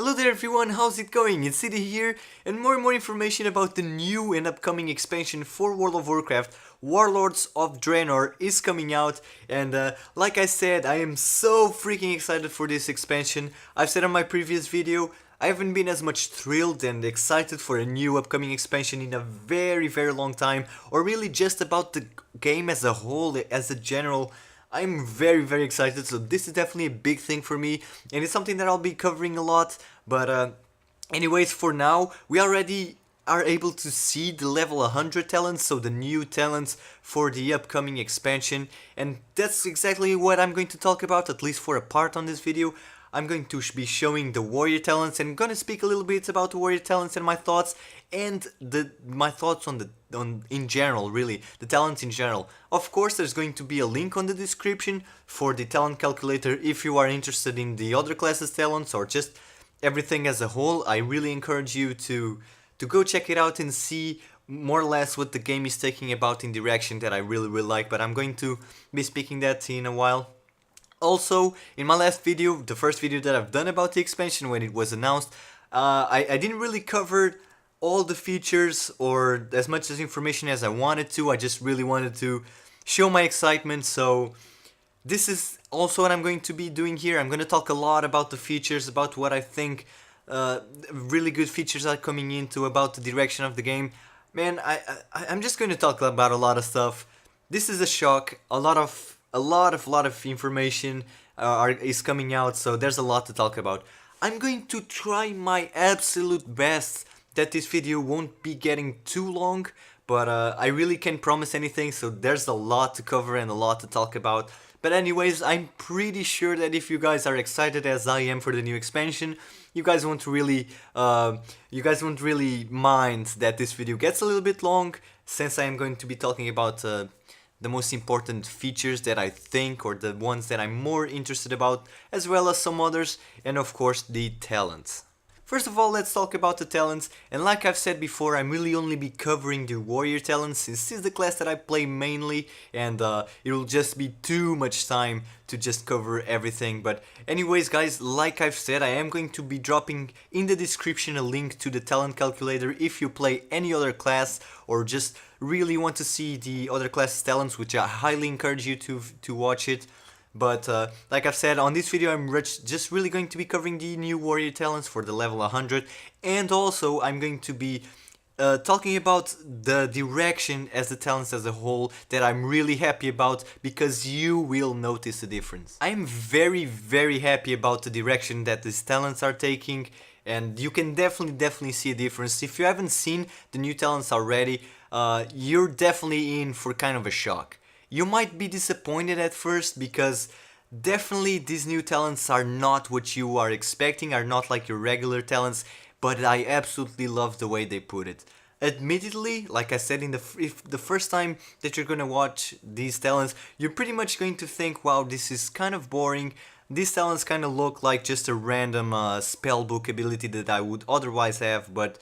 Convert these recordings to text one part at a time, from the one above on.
Hello there everyone, how's it going? It's Deedee here, and more information about the new and upcoming expansion for World of Warcraft, Warlords of Draenor, is coming out, and like I said, I am so freaking excited for this expansion. I've said on my previous video, I haven't been as much thrilled and excited for a new upcoming expansion in a very long time, or really just about the game as a whole, as a general. I'm very excited, so this is definitely a big thing for me, and it's something that I'll be covering a lot, but anyways, for now, we already are able to see the level 100 talents, so the new talents for the upcoming expansion, and that's exactly what I'm going to talk about, at least for a part on this video. I'm going to be showing the warrior talents, and I'm going to speak a little bit about the warrior talents and my thoughts, and my thoughts on in general, really, the talents in general. Of course, there's going to be a link on the description for the talent calculator if you are interested in the other classes talents or just everything as a whole. I really encourage you to go check it out and see more or less what the game is taking about in direction that I really like, but I'm going to be speaking that in a while. Also, in my last video, the first video that I've done about the expansion when it was announced, I didn't really cover all the features or as much as information as I wanted to. I just really wanted to show my excitement, so this is also what I'm going to be doing here. I'm going to talk a lot about the features, about what I think really good features are coming into, about the direction of the game. Man, I'm just going to talk about a lot of stuff. This is a shock. A lot of information is coming out, so there's a lot to talk about. I'm going to try my absolute best that this video won't be getting too long, but I really can't promise anything, so there's a lot to cover and a lot to talk about. But anyways, I'm pretty sure that if you guys are excited as I am for the new expansion, you guys won't really mind that this video gets a little bit long, since I am going to be talking about the most important features that I think, or the ones that I'm more interested about, as well as some others, and of course the talents. First of all, let's talk about the talents, and like I've said before, I'm really only be covering the warrior talents since this is the class that I play mainly, and it will just be too much time to just cover everything. But anyways guys, like I've said, I am going to be dropping in the description a link to the talent calculator if you play any other class or just really want to see the other class talents, which I highly encourage you to watch it. But like I've said, on this video I'm just really going to be covering the new warrior talents for the level 100, and also I'm going to be talking about the direction as the talents as a whole that I'm really happy about, because you will notice the difference. I'm very happy about the direction that these talents are taking, and you can definitely see a difference. If you haven't seen the new talents already, you're definitely in for kind of a shock. You might be disappointed at first, because definitely these new talents are not what you are expecting, are not like your regular talents, but I absolutely love the way they put it. Admittedly, like I said, if the first time that you're gonna watch these talents, you're pretty much going to think, wow, this is kind of boring. These talents kind of look like just a random spellbook ability that I would otherwise have, but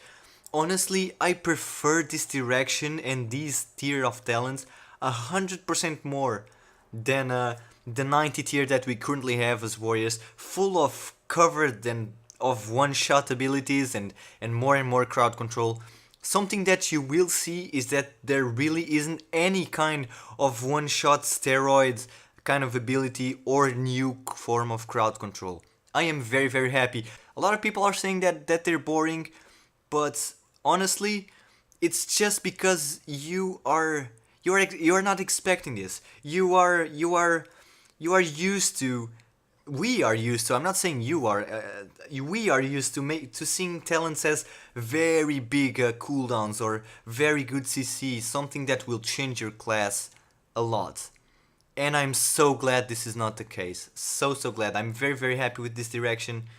honestly, I prefer this direction and these tier of talents 100% more than the 90 tier that we currently have as warriors, full of covered and of one-shot abilities and more crowd control. Something that you will see is that there really isn't any kind of one-shot steroids kind of ability or new form of crowd control. I am very happy. A lot of people are saying that they're boring, but honestly, it's just because you are not expecting this. You are used to. We are used to. I'm not saying you are. We are used to seeing talents as very big cooldowns or very good CC, something that will change your class a lot. And I'm so glad this is not the case. So glad. I'm very happy with this direction.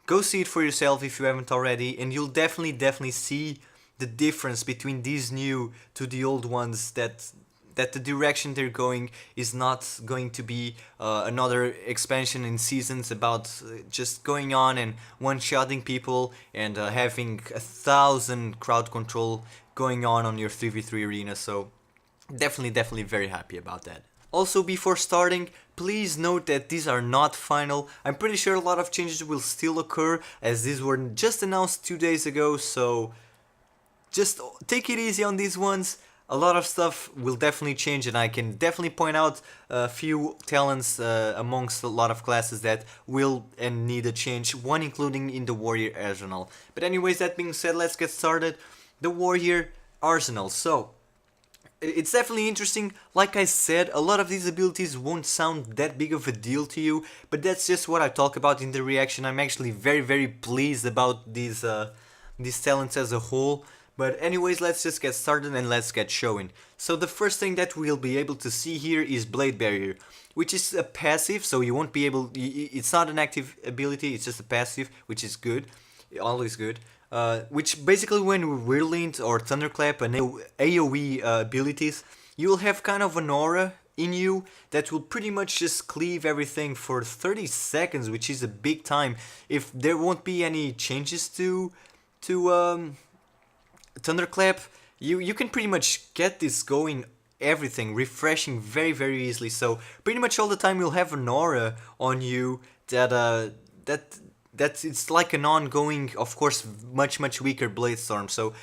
Go see it for yourself if you haven't already, and you'll definitely see the difference between these new to the old ones, that the direction they're going is not going to be another expansion in seasons about just going on and one-shotting people and having 1,000 crowd control going on your 3v3 arena. So definitely very happy about that. Also, before starting, please note that these are not final. I'm pretty sure a lot of changes will still occur, as these were just announced 2 days ago, so just take it easy on these ones. A lot of stuff will definitely change, and I can definitely point out a few talents amongst a lot of classes that will and need a change, one including in the warrior arsenal. But anyways, that being said, let's get started. The warrior arsenal. So it's definitely interesting. Like I said, a lot of these abilities won't sound that big of a deal to you, but that's just what I talk about in the reaction. I'm actually very pleased about these talents as a whole. But anyways, let's just get started and let's get showing. So the first thing that we'll be able to see here is Blade Barrier, which is a passive, so you won't be able, it's not an active ability, it's just a passive, which is good, always good. Which basically when Whirlwind or Thunderclap and AoE abilities, you'll have kind of an aura in you that will pretty much just cleave everything for 30 seconds, which is a big time. If there won't be any changes to Thunderclap, you can pretty much get this going, everything refreshing very easily. So pretty much all the time you'll have an aura on you that that's it's like an ongoing, of course, much weaker Blade Storm. So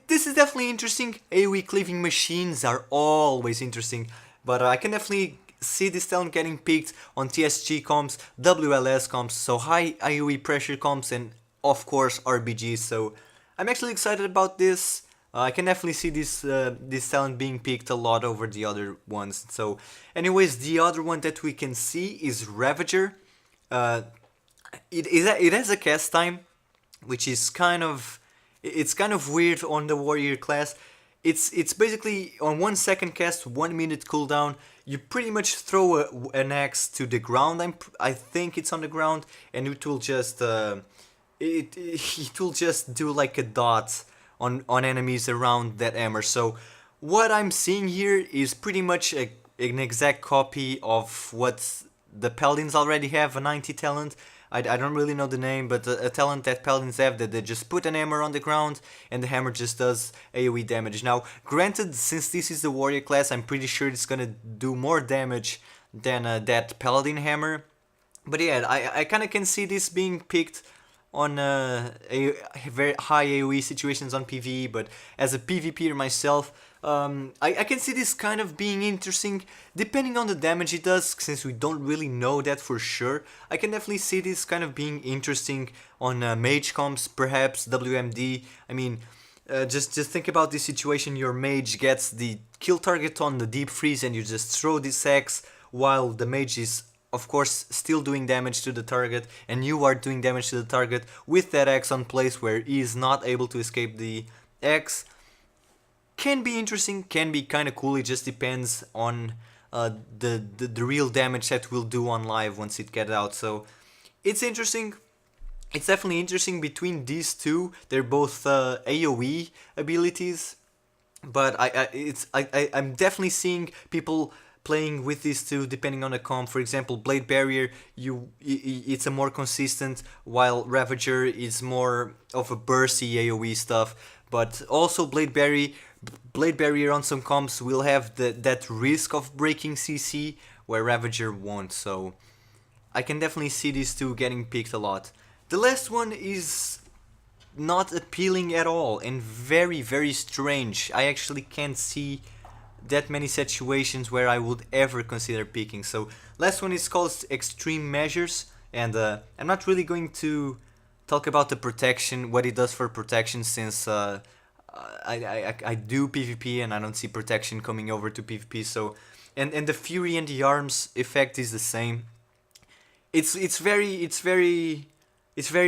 this is definitely interesting. AoE cleaving machines are always interesting, but I can definitely see this talent getting picked on TSG comps, WLS comps, so high AoE pressure comps, and of course RBGs. So I'm actually excited about this. I can definitely see this talent being picked a lot over the other ones. So anyways, the other one that we can see is Ravager. It has a cast time, which is kind of weird on the warrior class. It's basically on 1 second cast, 1 minute cooldown. You pretty much throw an axe to the ground. I think it's on the ground, and it will just it will just do like a dot on enemies around that hammer. So what I'm seeing here is pretty much an exact copy of what the Paladins already have, a 90 talent. I don't really know the name, but a talent that Paladins have that they just put an hammer on the ground and the hammer just does AoE damage. Now, granted, since this is the warrior class, I'm pretty sure it's gonna do more damage than that Paladin hammer. But yeah, I kind of can see this being picked on very high AoE situations on PvE, but as a PvPer myself, I can see this kind of being interesting, depending on the damage it does, since we don't really know that for sure. I can definitely see this kind of being interesting on mage comps, perhaps WMD. I mean, just think about this situation. Your mage gets the kill target on the deep freeze and you just throw this axe while the mage is, of course, still doing damage to the target, and you are doing damage to the target with that axe on place where he is not able to escape the axe. Can be interesting, can be kind of cool. It just depends on the real damage that we'll do on live once it gets out. So it's interesting. It's definitely interesting between these two. They're both AoE abilities, but I'm definitely seeing people playing with these two depending on the comp. For example, Blade Barrier, it's a more consistent, while Ravager is more of a bursty AoE stuff. But also Blade Barrier on some comps will have that risk of breaking CC, where Ravager won't. So I can definitely see these two getting picked a lot. The last one is not appealing at all and very strange. I actually can't see that many situations where I would ever consider picking. So last one is called Extreme Measures, and I'm not really going to talk about the protection, what it does for protection, since I do PvP and I don't see protection coming over to PvP. So and the Fury and the Arms effect is the same. It's very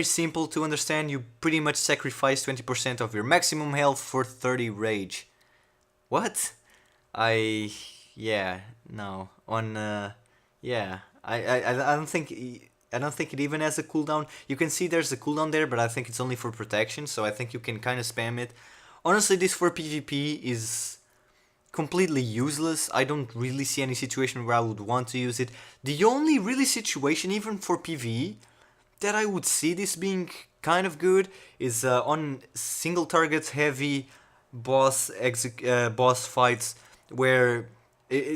simple to understand. You pretty much sacrifice 20% of your maximum health for 30 rage. What? Yeah, no. I don't think it even has a cooldown. You can see there's a cooldown there, but I think it's only for protection, so I think you can kind of spam it. Honestly, this for PvP is completely useless. I don't really see any situation where I would want to use it. The only really situation, even for PvE, that I would see this being kind of good is on single target heavy boss fights, where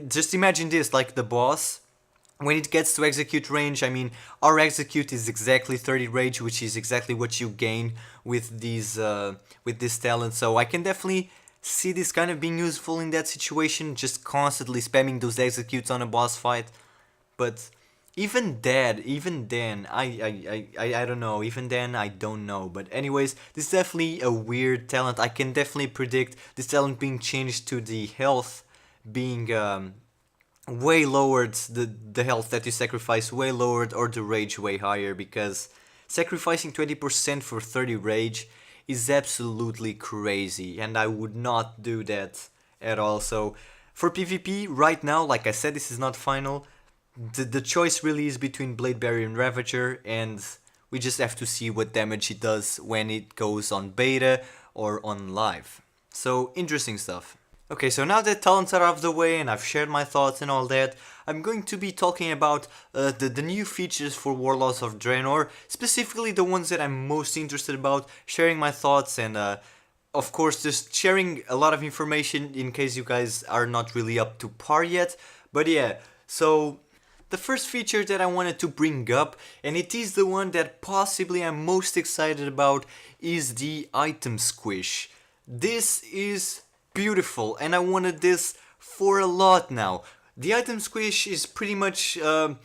Just imagine this, like the boss, when it gets to execute range, I mean, our execute is exactly 30 rage, which is exactly what you gain with this talent. So I can definitely see this kind of being useful in that situation, just constantly spamming those executes on a boss fight. But even then, I don't know. Even then, I don't know. But anyways, this is definitely a weird talent. I can definitely predict this talent being changed to the health being way lowered, the health that you sacrifice way lowered, or the rage way higher, because sacrificing 20% for 30 rage is absolutely crazy, and I would not do that at all. So for PvP right now, like I said, this is not final. The choice really is between Blade Barrier and Ravager, and we just have to see what damage it does when it goes on beta or on live. So interesting stuff. Okay, so now that talents are out of the way and I've shared my thoughts and all that, I'm going to be talking about the new features for Warlords of Draenor, specifically the ones that I'm most interested about, sharing my thoughts and of course just sharing a lot of information in case you guys are not really up to par yet. But yeah, so the first feature that I wanted to bring up, and it is the one that possibly I'm most excited about, is the item squish. This is beautiful, and I wanted this for a lot now. The item squish is pretty much, to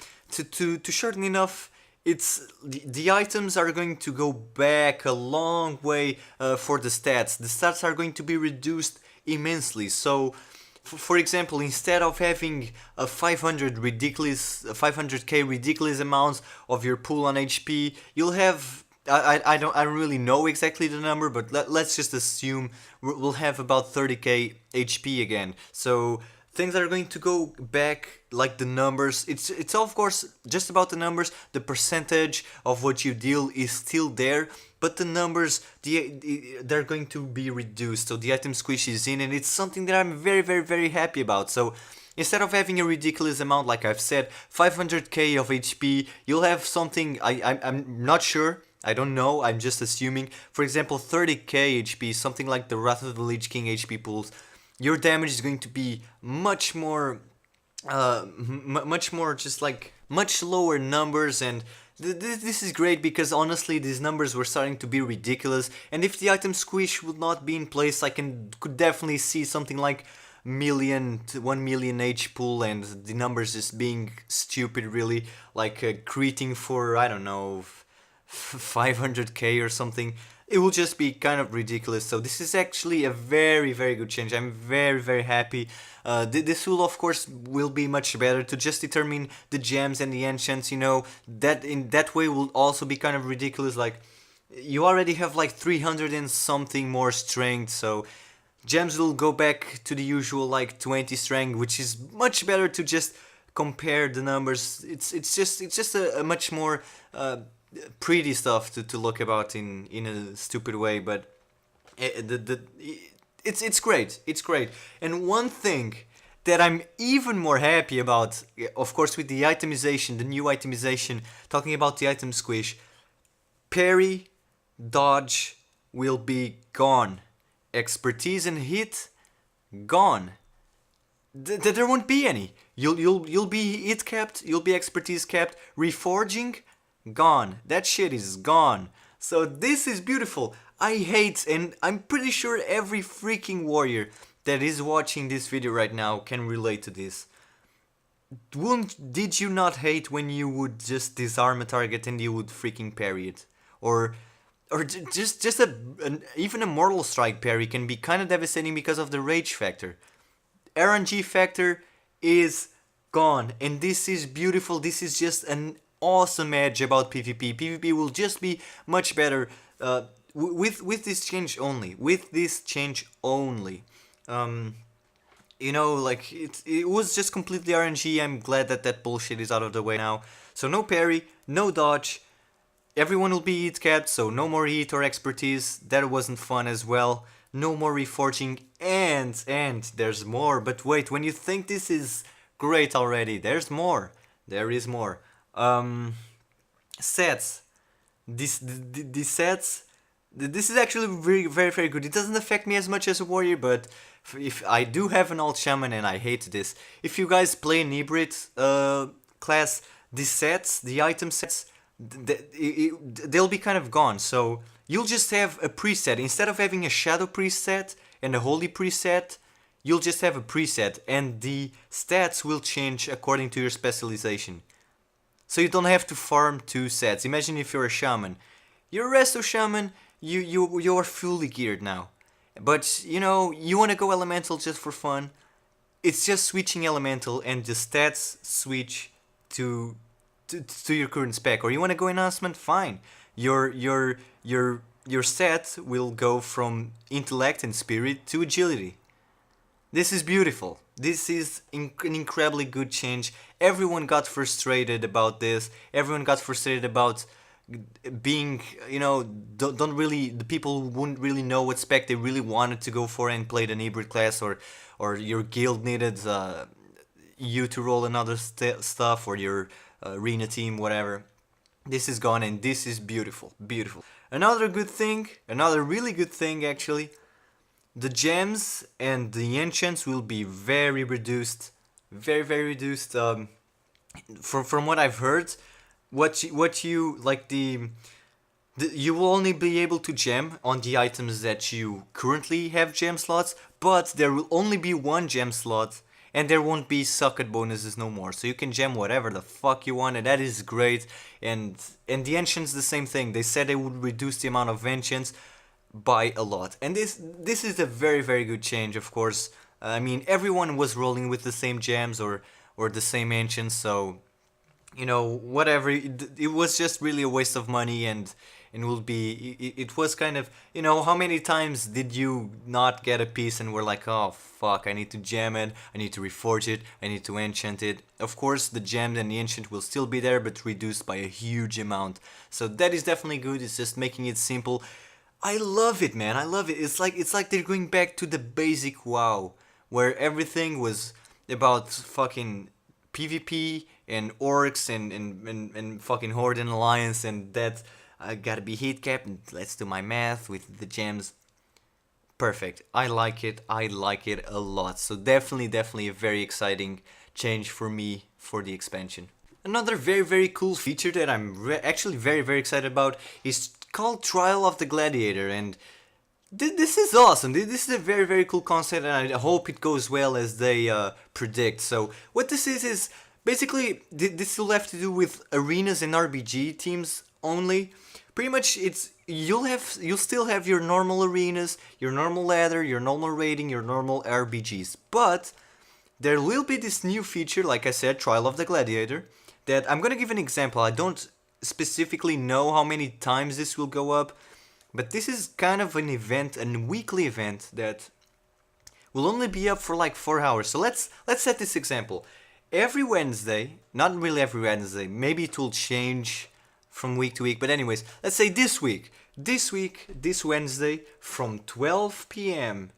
shorten enough, it's the items are going to go back a long way for the stats. The stats are going to be reduced immensely. So, for example, instead of having a 500k ridiculous amounts of your pool on HP, you'll have I don't really know exactly the number, but let's just assume we'll have about 30k HP again. So things are going to go back like the numbers. It's of course just about the numbers. The percentage of what you deal is still there, but the numbers they're going to be reduced. So the item squish is in, and it's something that I'm very happy about. So instead of having a ridiculous amount, like I've said, 500k of HP, you'll have something. I'm not sure. I don't know, I'm just assuming. For example, 30k HP, something like the Wrath of the Lich King HP pools, your damage is going to be much more, much more just like, much lower numbers, and this is great because honestly these numbers were starting to be ridiculous, and if the item squish would not be in place, I could definitely see something like 1 million H pool and the numbers just being stupid really, like creating for, I don't know, 500k or something. It will just be kind of ridiculous. So this is actually a very good change. I'm very happy. This tool of course will be much better to just determine the gems and the enchants, you know, that in that way will also be kind of ridiculous. Like you already have like 300 and something more strength, so gems will go back to the usual like 20 strength, which is much better to just compare the numbers. It's just a much more pretty stuff to look about in a stupid way, but it's great. And one thing that I'm even more happy about, of course, with the itemization, the new itemization, talking about the item squish, parry, dodge will be gone, expertise and hit gone. There won't be any. You'll be hit capped, you'll be expertise capped, reforging gone. That shit is gone. So this is beautiful. I hate, and I'm pretty sure every freaking warrior that is watching this video right now can relate to this. Did you not hate when you would just disarm a target and you would freaking parry it? Or just even a mortal strike parry can be kind of devastating because of the rage factor. RNG factor is gone, and this is beautiful. This is just an awesome edge about PvP. PvP will just be much better with this change only. With this change only. You know, like it was just completely RNG. I'm glad that bullshit is out of the way now. So no parry, no dodge. Everyone will be heat capped, so no more heat or expertise. That wasn't fun as well. No more reforging, and there's more. But wait, when you think this is great already, there's more. There is more. Sets. These sets. This is actually very good. It doesn't affect me as much as a warrior, but if I do have an alt shaman and I hate this, if you guys play an hybrid class, the sets, the item sets, they'll be kind of gone. So you'll just have a preset. Instead of having a shadow preset and a holy preset, you'll just have a preset, and the stats will change according to your specialization. So you don't have to farm two sets. Imagine if you're a shaman. You're a resto shaman, you're fully geared now. But you know, you wanna go elemental just for fun. It's just switching elemental and the stats switch to to your current spec. Or you wanna go enhancement, fine. Your set will go from intellect and spirit to agility. This is beautiful. This is an incredibly good change. Everyone got frustrated about this. Everyone got frustrated about being, you know, don't really, the people who wouldn't really know what spec they really wanted to go for and played an hybrid class, or your guild needed you to roll another stuff, or your arena team, whatever. This is gone, and this is beautiful, beautiful. Another good thing, another really good thing actually, the gems and the enchants will be very reduced, very reduced. From what I've heard, what you like you will only be able to gem on the items that you currently have gem slots, but there will only be one gem slot, and there won't be socket bonuses no more. So you can gem whatever the fuck you want, and that is great. And the enchants the same thing. They said they would reduce the amount of enchants by a lot, and this is a very good change. Of course, I mean, everyone was rolling with the same gems or the same ancients, so you know, whatever, it was just really a waste of money, and will be, it was kind of, you know, how many times did you not get a piece and were like, oh fuck, I need to gem it, I need to reforge it, I need to enchant it. Of course the gem and the enchant will still be there, but reduced by a huge amount, so that is definitely good. It's just making it simple. I love it, man. I love it. It's like they're going back to the basic WoW, where everything was about fucking PvP and orcs and fucking Horde and Alliance, and that I gotta be hit cap, and let's do my math with the gems. Perfect. I like it. I like it a lot. So definitely a very exciting change for me for the expansion. Another very cool feature that I'm actually very excited about is called Trial of the Gladiator, and this is awesome. This is a very cool concept, and I hope it goes well as they predict. So what this is basically, this will have to do with arenas and RBG teams only. Pretty much, you'll still have your normal arenas, your normal ladder, your normal rating, your normal RBGs, but there will be this new feature, like I said, Trial of the Gladiator, that I'm gonna give an example. I don't specifically know how many times this will go up, but this is kind of an event, a weekly event that will only be up for like 4 hours. So let's set this example. Every Wednesday, not really every Wednesday, maybe it will change from week to week, but anyways, let's say this Wednesday, from 12 p.m.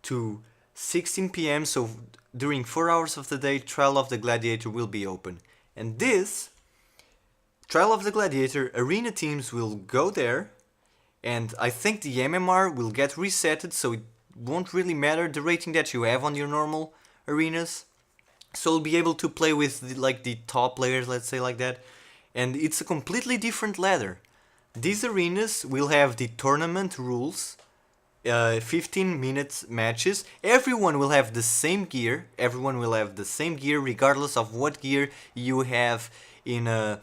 to 16 p.m, so during 4 hours of the day, Trial of the Gladiator will be open. And this Trial of the Gladiator, arena teams will go there, and I think the MMR will get resetted, so it won't really matter the rating that you have on your normal arenas. So you'll be able to play with the top players, let's say like that. And it's a completely different ladder. These arenas will have the tournament rules, 15-minute matches. Everyone will have the same gear. Everyone will have the same gear regardless of what gear you have in the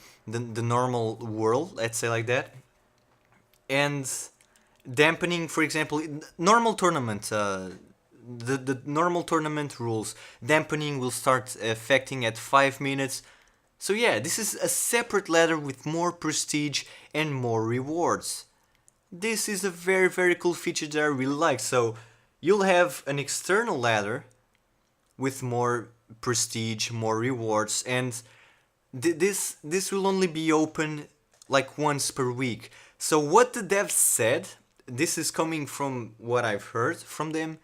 normal world, let's say like that. And dampening, for example, normal tournament, the normal tournament rules, dampening will start affecting at 5 minutes. So yeah, this is a separate ladder with more prestige and more rewards. This is a very cool feature that I really like. So you'll have an external ladder with more prestige, more rewards, and this will only be open like once per week. So what the devs said, this is coming from what I've heard from them,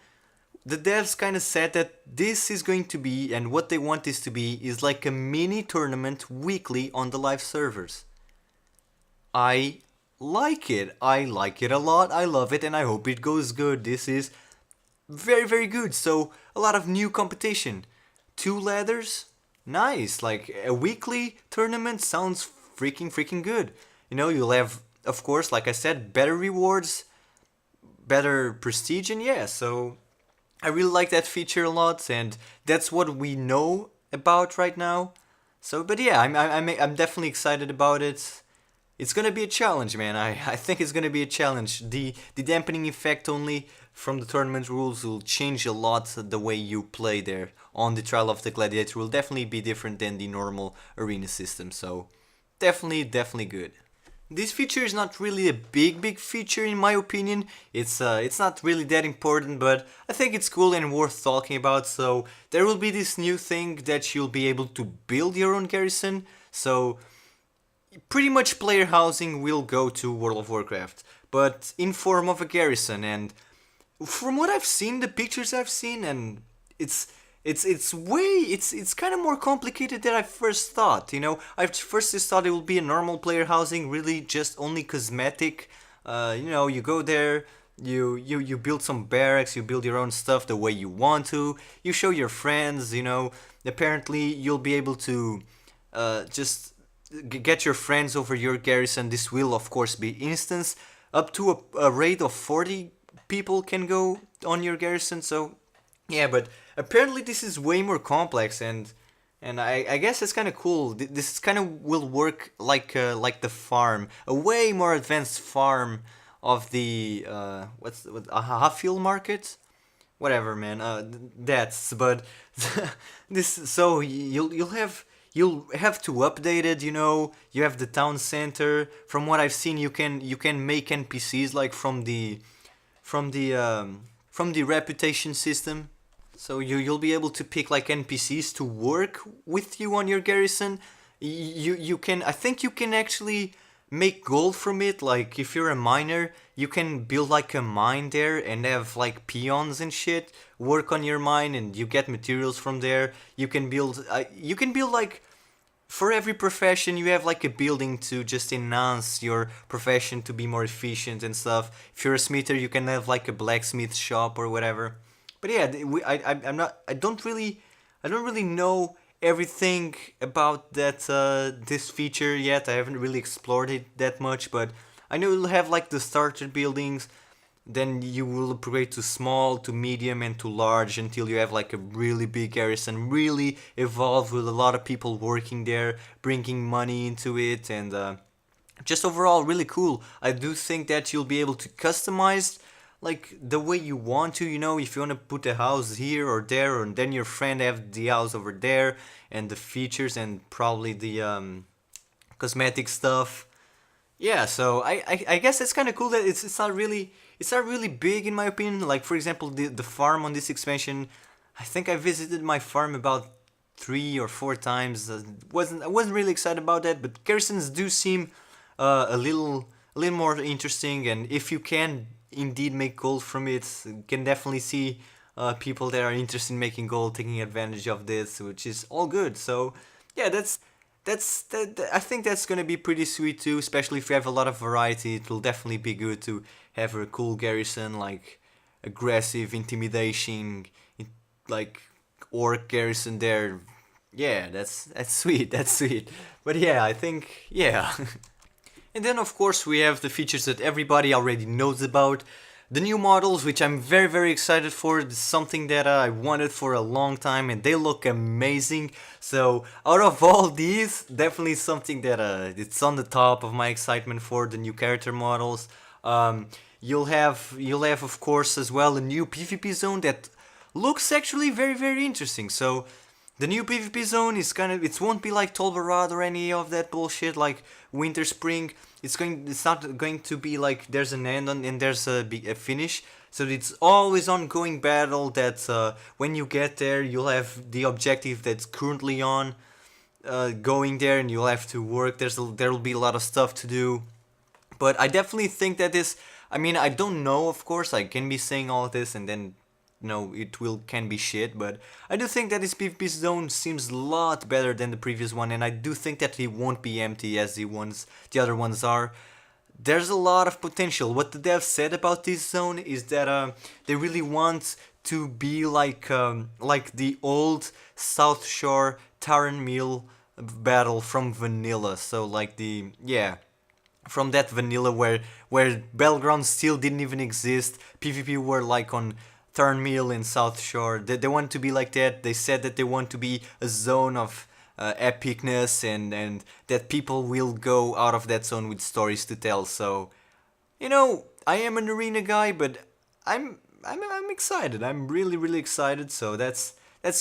the devs kind of said that this is going to be, and what they want this to be, is like a mini tournament weekly on the live servers. I like it. I like it a lot. I love it, and I hope it goes good. This is very good. So a lot of new competition. Two ladders, nice. Like a weekly tournament sounds freaking good. You know, you'll have, of course, like I said, better rewards, better prestige, and yeah. So I really like that feature a lot, and that's what we know about right now. So, but yeah, I'm definitely excited about it. It's gonna be a challenge, man. I think it's gonna be a challenge. The dampening effect only from the tournament rules will change a lot the way you play there. On the trial of the Gladiator will definitely be different than the normal arena system. So definitely good. This feature is not really a big feature in my opinion. It's not really that important, but I think it's cool and worth talking about. So there will be this new thing that you'll be able to build your own garrison. So pretty much player housing will go to World of Warcraft, but in form of a garrison. And from what I've seen, the pictures I've seen, and it's it's kind of more complicated than I first thought. You know, I first just thought it would be a normal player housing, really just only cosmetic. You know, you go there, you build some barracks, you build your own stuff the way you want to. You show your friends. You know, apparently you'll be able to just get your friends over your garrison. This will of course be instance. Up to a rate of 40 people can go on your garrison. So yeah, but apparently this is way more complex, and I guess it's kind of cool. This kind of will work like the farm, a way more advanced farm of the what a half-field market, whatever, man. That's but this. So you'll have to update it. You know, you have the town center. From what I've seen, you can make NPCs like from the from the reputation system. So you'll be able to pick like NPCs to work with you on your garrison. You can, I think you can actually make gold from it. Like if you're a miner, you can build like a mine there and have like peons and shit work on your mine, and you get materials from there. You can build like for every profession you have like a building to just enhance your profession to be more efficient and stuff. If you're a smither, you can have like a blacksmith shop or whatever. But yeah, I'm not, I don't really know everything about that this feature yet. I haven't really explored it that much, but I know you'll have like the starter buildings, then you will upgrade to small, to medium, and to large until you have like a really big garrison, really evolve with a lot of people working there, bringing money into it, and just overall really cool. I do think that you'll be able to customize like the way you want to. You know, if you want to put a house here or there, and then your friend have the house over there, and the features and probably the cosmetic stuff. Yeah, so I guess it's kind of cool that it's not really big in my opinion. Like for example, the farm on this expansion, I think I visited my farm about 3 or 4 times. I wasn't really excited about that, but garrisons do seem a little more interesting. And if you can indeed make gold from it, you can definitely see people that are interested in making gold taking advantage of this, which is all good. So yeah, I think that's gonna be pretty sweet too, especially if you have a lot of variety. It will definitely be good to have a cool garrison, like aggressive, intimidation, like orc garrison there. Yeah, that's sweet. That's sweet. But yeah, I think yeah. And then of course we have the features that everybody already knows about. The new models, which I'm very excited for. It's something that I wanted for a long time, and they look amazing. So out of all these, definitely something that it's on the top of my excitement for the new character models. You'll have of course as well a new PvP zone that looks actually very interesting. So the new PvP zone is it won't be like Tolbarad or any of that bullshit like Winter Spring. It's not going to be like there's an end on and there's a finish. So it's always ongoing battle that when you get there you'll have the objective that's currently on going there, and you'll have to work. There'll be a lot of stuff to do. But I definitely think that this, I mean, I don't know, of course, I can be saying all this and then no, it can be shit, but I do think that this PvP zone seems a lot better than the previous one, and I do think that it won't be empty as the other ones are. there's a lot of potential. What the devs said about this zone is that they really want to be like the old South Shore Taran Mill battle from vanilla. So like the yeah, from that vanilla where battlegrounds still didn't even exist. PvP were like on Thornmeal and South Shore. They want to be like that. They said that they want to be a zone of epicness and that people will go out of that zone with stories to tell. So you know, I am an arena guy, but I'm excited. I'm really excited. So that's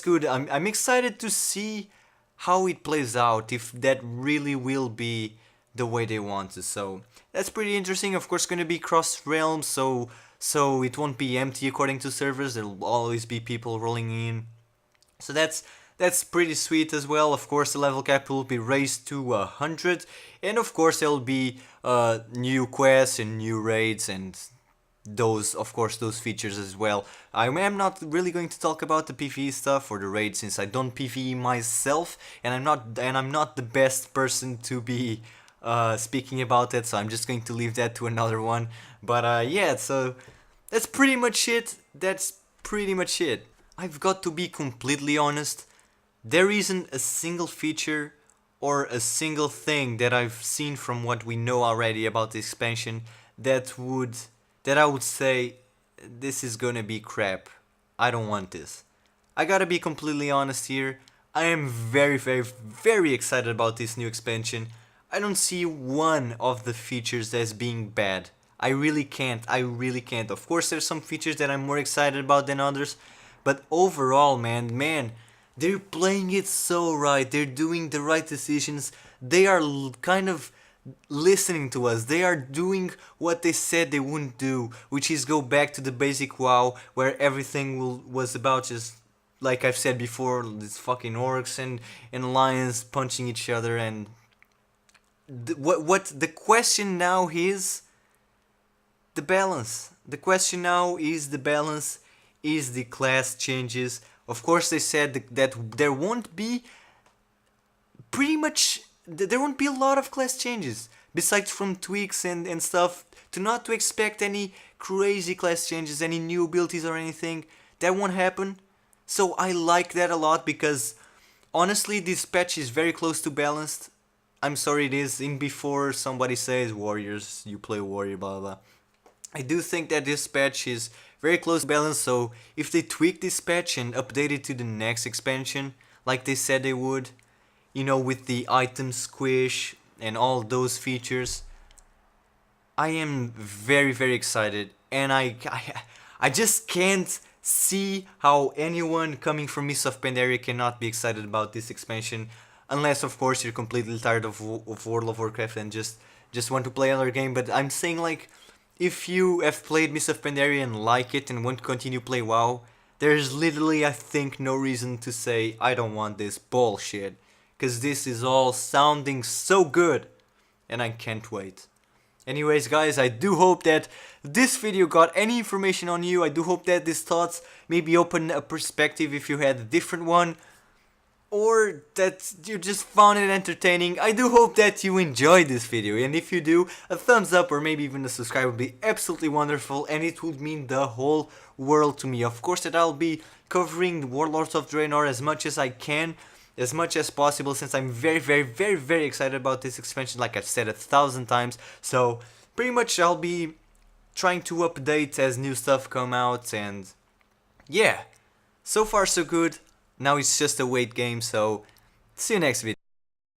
good. I'm excited to see how it plays out, if that really will be the way they want to. So that's pretty interesting. Of course, going to be cross realms, so it won't be empty according to servers. There'll always be people rolling in. So that's pretty sweet as well. Of course, the level cap will be raised to 100, and of course there'll be new quests and new raids and those, of course, those features as well. I am not really going to talk about the PvE stuff or the raids since I don't PvE myself, and I'm not the best person to be speaking about it. So I'm just going to leave that to another one. But yeah, so that's pretty much it. That's pretty much it. I've got to be completely honest. There isn't a single feature or a single thing that I've seen from what we know already about the expansion that I would say this is gonna be crap. I don't want this. I gotta be completely honest here. I am very excited about this new expansion. I don't see one of the features as being bad. I really can't. Of course, there's some features that I'm more excited about than others, but overall, man, they're playing it so right. They're doing the right decisions. They are kind of listening to us. They are doing what they said they wouldn't do, which is go back to the basic WoW, where everything was about just, like I've said before, these fucking orcs and lions punching each other. And what the question now is the balance. The question now is the balance, is the class changes. Of course, they said that there won't be there won't be a lot of class changes besides from tweaks and stuff. To expect any crazy class changes, any new abilities or anything. That won't happen. So I like that a lot because honestly, this patch is very close to balanced. I'm sorry it is. In before somebody says warriors, you play warrior, blah blah. I do think that this patch is very close to balance. So if they tweak this patch and update it to the next expansion, like they said they would, you know, with the item squish and all those features, I am very excited, and I just can't see how anyone coming from Mists of Pandaria cannot be excited about this expansion, unless of course you're completely tired of World of Warcraft and just want to play another game. But I'm saying, like, if you have played Mists of Pandaria and like it and want to continue play WoW, there's literally, I think, no reason to say I don't want this bullshit. Because this is all sounding so good, and I can't wait. Anyways, guys, I do hope that this video got any information on you. I do hope that these thoughts maybe open a perspective if you had a different one, or that you just found it entertaining. I do hope that you enjoyed this video, and if you do, a thumbs up or maybe even a subscribe would be absolutely wonderful, and it would mean the whole world to me. Of course, that I'll be covering the Warlords of Draenor as much as I can, as much as possible, since I'm very excited about this expansion, like I've said 1,000 times. So pretty much I'll be trying to update as new stuff come out, and yeah, so far so good. Now it's just a wait game, so see you next video.